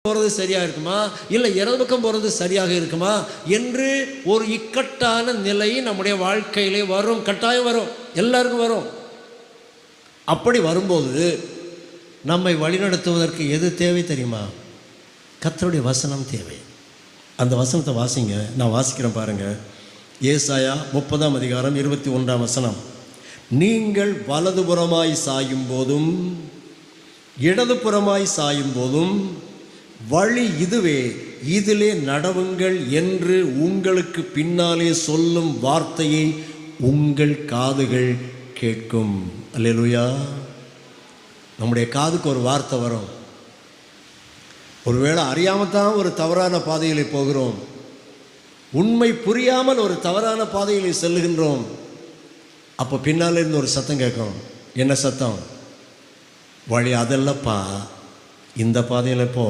போகிறது சரியாக இருக்குமா, இல்லை இடது பக்கம் போகிறது சரியாக இருக்குமா என்று ஒரு இக்கட்டான நிலை நம்முடைய வாழ்க்கையிலே வரும். கட்டாயம் வரும், எல்லாருக்கும் வரும். அப்படி வரும்போது நம்மை வழிநடத்துவதற்கு எது தேவை தெரியுமா? கர்த்தருடைய வசனம் தேவை. அந்த வசனத்தை வாசிங்க, நான் வாசிக்கிறேன் பாருங்கள். ஏசாயா 30:21 நீங்கள் வலதுபுறமாய் சாயும் போதும் இடதுபுறமாய் சாயும் போதும் வழி இதுவே, இதிலே நடவுங்கள் என்று உங்களுக்கு பின்னாலே சொல்லும் வார்த்தையை உங்கள் காதுகள் கேட்கும். அல்லேலூயா. நம்முடைய காதுக்கு ஒரு வார்த்தை வரும். ஒருவேளை அறியாமல் தான் ஒரு தவறான பாதையில் போகிறோம், உண்மை புரியாமல் ஒரு தவறான பாதையில் செல்லுகின்றோம். அப்போ பின்னால் இருந்து ஒரு சத்தம் கேட்கும். என்ன சத்தம்? வழி அதெல்லப்பா, இந்த பாதையில் போ.